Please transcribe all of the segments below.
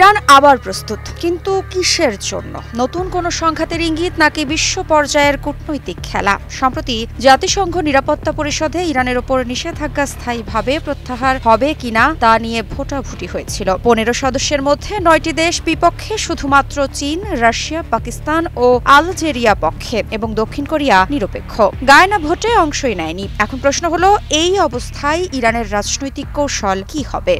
Iran আবার প্রস্তুত, কিন্তু কিসের জন্য? নতুন কোন সংঘাতের ইঙ্গিত নাকি বিশ্ব পর্যায়ের কূটনৈতিক খেলা? সম্প্রতি জাতিসংঘ নিরাপত্তা পরিষদে ইরানের ওপর নিষেধাজ্ঞা স্থায়ীভাবে প্রত্যাহার হবে কিনা তা নিয়ে ভোটাভুটি হয়েছিল। 15 সদস্যের মধ্যে 9টি দেশ বিপক্ষে, শুধুমাত্র চীন, রাশিয়া, পাকিস্তান ও আলজেরিয়া পক্ষে এবং দক্ষিণ কোরিয়া নিরপেক্ষ। গায়না ভোটে অংশই নেয়নি। এখন প্রশ্ন হলো, এই অবস্থায় ইরানের রাজনৈতিক কৌশল কি হবে?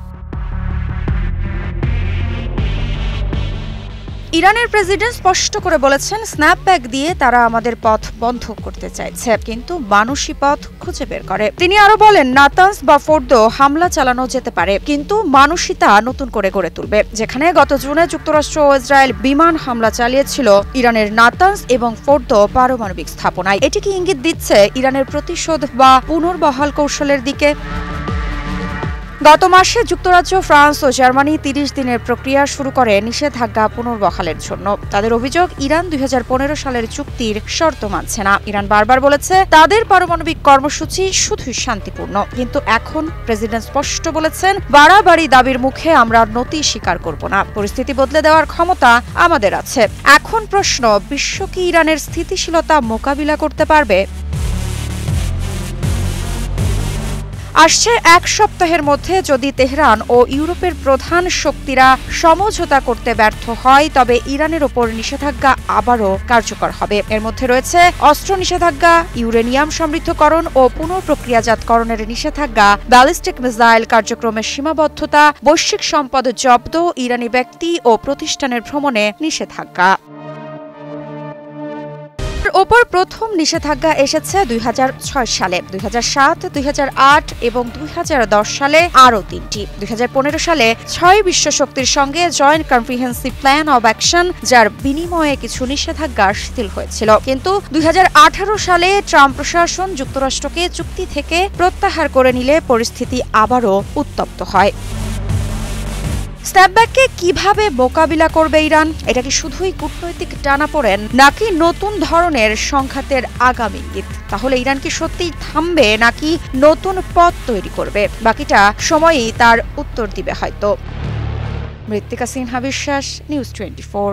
ইরানের প্রেসিডেন্ট স্পষ্ট করে বলেছেন, স্ন্যাপব্যাক দিয়ে তারা আমাদের পথ বন্ধ করতে চাইছে, কিন্তু মানুষই পথ খুঁজে বের করে। তিনি আরো বলেন, নাতানস বা ফোর্দো হামলা চালানো যেতে পারে, কিন্তু মানুষই তা নতুন করে গড়ে তুলবে। যেখানে গত জুনে যুক্তরাষ্ট্র ও ইসরায়েল বিমান হামলা চালিয়েছিল ইরানের নাতানস এবং ফোর্দো পারমাণবিক স্থাপনায়, এটি কি ইঙ্গিত দিচ্ছে ইরানের প্রতিশোধ বা পুনর্বহাল কৌশলের দিকে? গত মাসে যুক্তরাজ্য, ফ্রান্স ও জার্মানি 30 দিনের প্রক্রিয়া শুরু করে নিষেধাজ্ঞা পুনর্বহালের জন্য। তাদের অভিযোগ, ইরান 2015 সালের চুক্তির শর্ত মানছে না। ইরান বারবার বলেছে তাদের পারমাণবিক কর্মসূচি শুধুই শান্তিপূর্ণ, কিন্তু এখন প্রেসিডেন্ট স্পষ্ট বলেছেন, বাড়াবাড়ি দাবির মুখে আমরা নতি স্বীকার করব না। পরিস্থিতি বদলে দেওয়ার ক্ষমতা আমাদের আছে। এখন প্রশ্ন, বিশ্ব কি ইরানের স্থিতিশীলতা মোকাবিলা করতে পারবে? আসছে এক সপ্তাহের মধ্যে যদি তেহরান ও ইউরোপের প্রধান শক্তিরা সমঝোতা করতে ব্যর্থ হয়, তবে ইরানের ওপর নিষেধাজ্ঞা আবারও কার্যকর হবে। এর মধ্যে রয়েছে অস্ত্র নিষেধাজ্ঞা, ইউরেনিয়াম সমৃদ্ধকরণ ও পুনঃপ্রক্রিয়াজাতকরণের নিষেধাজ্ঞা, ব্যালিস্টিক মিসাইল কার্যক্রমের সীমাবদ্ধতা, বৈশ্বিক সম্পদ জব্দ, ইরানি ব্যক্তি ও প্রতিষ্ঠানের ভ্রমণে নিষেধাজ্ঞা। ওপর প্রথম নিষেধাজ্ঞা এসেছে 2006 সালে, 2007, 2008 এবং 2010 সালে আরও 3টি। 2015 সালে 6 বিশ্ব শক্তির সঙ্গে joint comprehensive plan of action, যার বিনিময়ে কিছু নিষেধাজ্ঞা শিথিল হয়েছিল। কিন্তু 2018 সালে ট্রাম্প প্রশাসন যুক্তরাষ্ট্রকে চুক্তি থেকে প্রত্যাহার করে নিলে পরিস্থিতি আবারও উত্তপ্ত হয়। স্ন্যাপব্যাককে কিভাবে মোকাবিলা করবে ইরান? এটা কি শুধুই কূটনৈতিক টানাপোড়েন, নাকি নতুন ধরনের সংঘাতের আগামী ইঙ্গিত? তাহলে ইরান কি সত্যিই থামবে, নাকি নতুন পথ তৈরি করবে? বাকিটা সময়ই তার উত্তর দিবে হয়তো। মৃত্তিকা সিনহা বিশ্বাস, নিউজ 24।